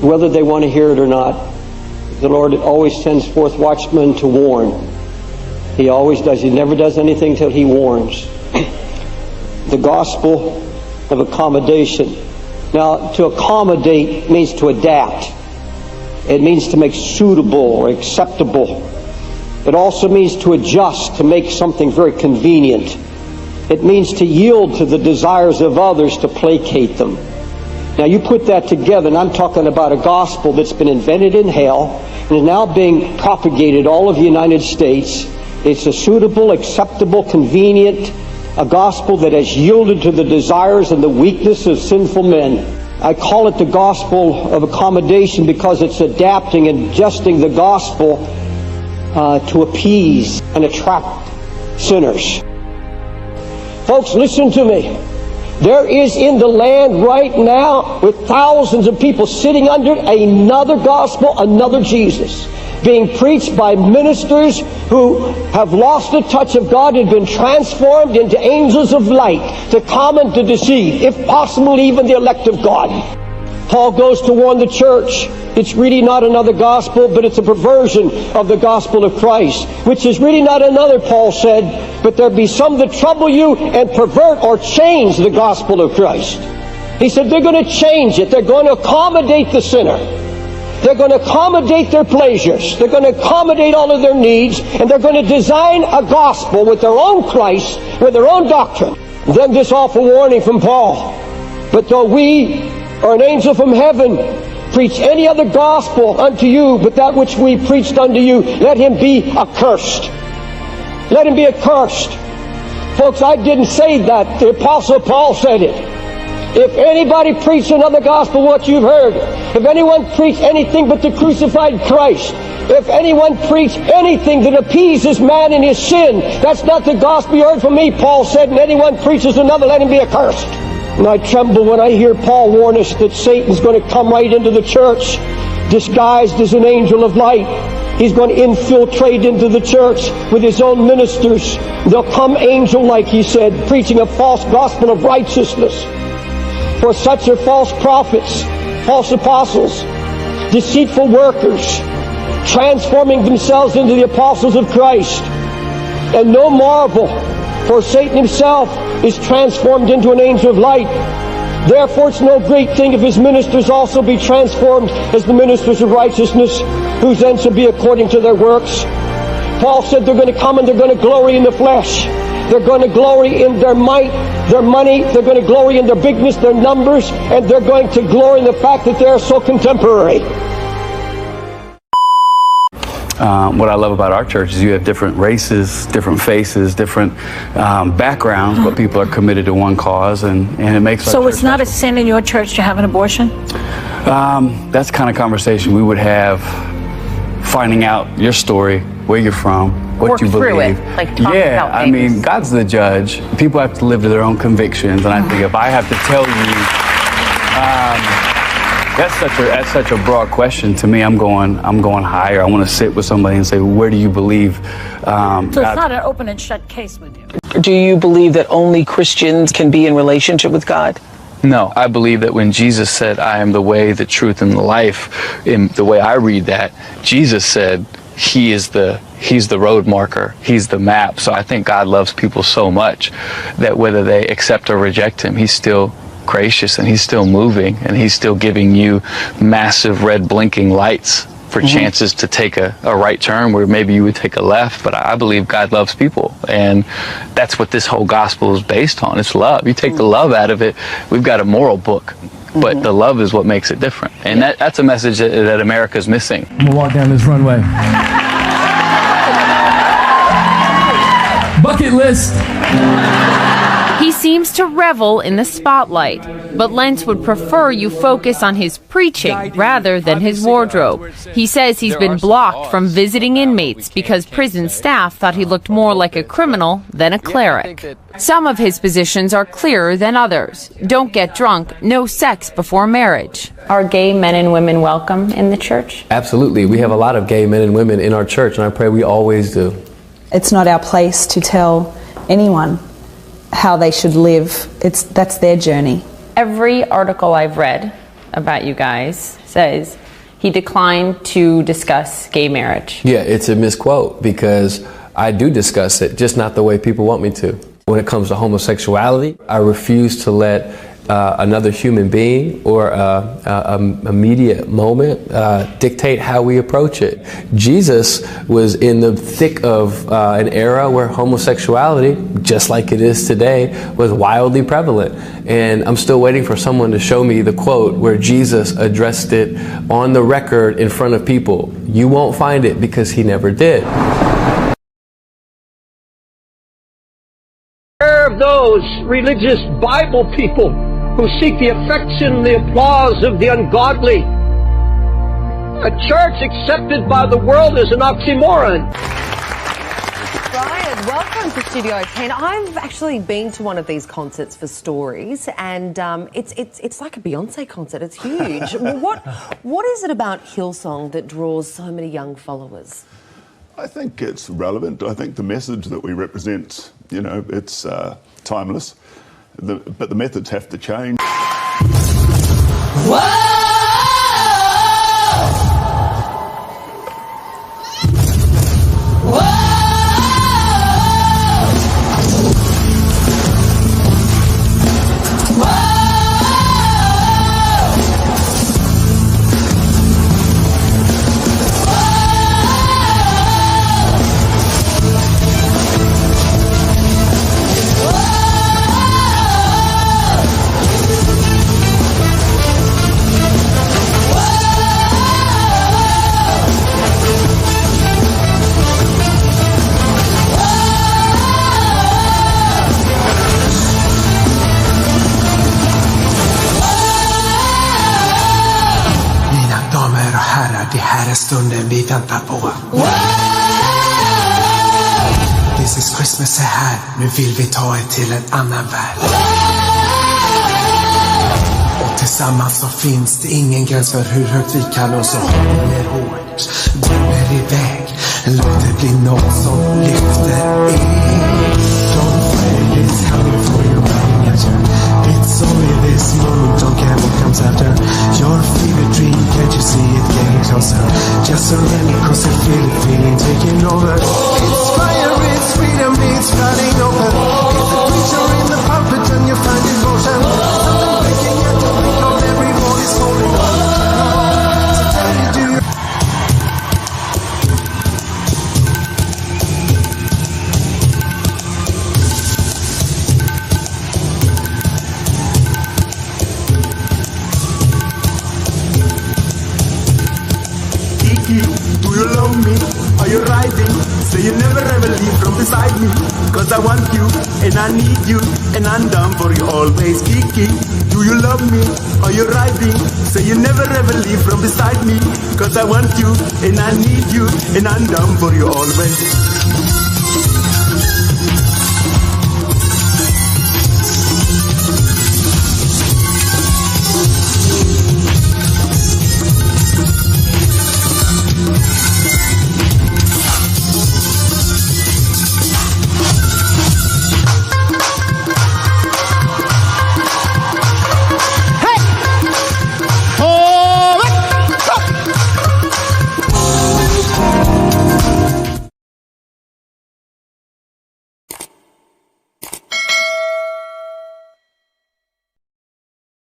whether they want to hear it or not. The Lord always sends forth watchmen to warn. He always does. He never does anything till He warns. The gospel of accommodation. Now, to accommodate means to adapt. It means to make suitable or acceptable. It also means to adjust, to make something very convenient. It means to yield to the desires of others, to placate them. Now you put that together, and I'm talking about a gospel that's been invented in hell and is now being propagated all over the United States. It's a suitable, acceptable, convenient, a gospel that has yielded to the desires and the weakness of sinful men. I call it the gospel of accommodation because it's adapting and adjusting the gospel to appease and attract sinners. Folks, listen to me. There is in the land right now, with thousands of people sitting under another gospel, another Jesus, being preached by ministers who have lost the touch of God and been transformed into angels of light to come and to deceive, if possible, even the elect of God. Paul goes to warn the church. It's really not another gospel, but it's a perversion of the gospel of Christ, which is really not another, Paul said, but there be some that trouble you and pervert or change the gospel of Christ. He said they're going to change it. They're going to accommodate the sinner. They're going to accommodate their pleasures. They're going to accommodate all of their needs, and they're going to design a gospel with their own Christ, with their own doctrine. Then this awful warning from Paul. But though we or an angel from heaven preach any other gospel unto you but that which we preached unto you, let him be accursed. Let him be accursed. Folks, I didn't say that. The Apostle Paul said it. If anybody preach another gospel, what you've heard, if anyone preach anything but the crucified Christ, if anyone preach anything that appeases man in his sin, that's not the gospel you heard from me, Paul said, and anyone preaches another, let him be accursed. And I tremble when I hear Paul warn us that Satan's going to come right into the church, disguised as an angel of light. He's going to infiltrate into the church with his own ministers. They'll come angel-like, he said, preaching a false gospel of righteousness. For such are false prophets, false apostles, deceitful workers, transforming themselves into the apostles of Christ. And no marvel, for Satan himself is transformed into an angel of light. Therefore it's no great thing if his ministers also be transformed as the ministers of righteousness, whose end shall be according to their works. Paul said they're going to come and they're going to glory in the flesh. They're going to glory in their might, their money. They're going to glory in their bigness, their numbers, and they're going to glory in the fact that they're so contemporary. What I love about our church is you have different races, different faces, different backgrounds, but people are committed to one cause, and it makes. So it's not a sin in your church to have an abortion? That's the kind of conversation we would have, finding out your story, where you're from, what you believe. Work through it, like talk yeah, about I mean, God's the judge. People have to live to their own convictions, and I think if I have to tell you. That's such a broad question. To me, I'm going higher. I want to sit with somebody and say, well, where do you believe? So it's not an open and shut case with you. Do you believe that only Christians can be in relationship with God? No, I believe that when Jesus said, I am the way, the truth, and the life, in the way I read that, Jesus said he's the road marker, he's the map. So I think God loves people so much that whether they accept or reject him, he's still gracious, and he's still moving, and he's still giving you massive red blinking lights for chances to take a right turn where maybe you would take a left. But I believe God loves people, and that's what this whole gospel is based on. It's love. You take the love out of it, we've got a moral book, but the love is what makes it different, and that's a message that America's missing. We'll walk down this runway. Bucket list. He seems to revel in the spotlight, but Lentz would prefer you focus on his preaching rather than his wardrobe. He says he's been blocked from visiting inmates because prison staff thought he looked more like a criminal than a cleric. Some of his positions are clearer than others. Don't get drunk, no sex before marriage. Are gay men and women welcome in the church? Absolutely. We have a lot of gay men and women in our church, and I pray we always do. It's not our place to tell anyone how they should live. That's their journey. Every article I've read about you guys says he declined to discuss gay marriage. Yeah, it's a misquote because I do discuss it, just not the way people want me to. When it comes to homosexuality, I refuse to let another human being or a media moment dictate how we approach it. Jesus was in the thick of an era where homosexuality, just like it is today, was wildly prevalent. And I'm still waiting for someone to show me the quote where Jesus addressed it on the record in front of people. You won't find it because he never did. Of those religious Bible people who seek the affection, the applause of the ungodly. A church accepted by the world is an oxymoron. Brian, welcome to Studio 10. I've actually been to one of these concerts for Stories, and it's like a Beyonce concert. It's huge. What is it about Hillsong that draws so many young followers? I think it's relevant. I think the message that we represent, it's timeless. But the methods have to change. Whoa! Det här är stunden vi väntar på. Wow! This is Christmas är här. Nu vill vi ta er till en annan värld. Wow! Och tillsammans så finns det ingen gräns för hur högt vi kan och så håller er hårt. Drömmer iväg. Låt det bli något som lyfter er. Don't fight this coming for your manager. It's only this moment, don't care what comes after. Your favorite dream, can't you see it getting closer? Just surrender, cause you feel it, feeling taking over. It's fire, it's freedom, it's flooding over. It's the creature in the puppet and you find it motion. Something breaking at the brink of every voice holding on. So tell you, do you... Do you love me? Are you riding? Say you never ever leave from beside me. Cause I want you, and I need you, and I'm down for you always. Kiki, do you love me? Are you riding? Say you never ever leave from beside me. Cause I want you, and I need you, and I'm down for you always.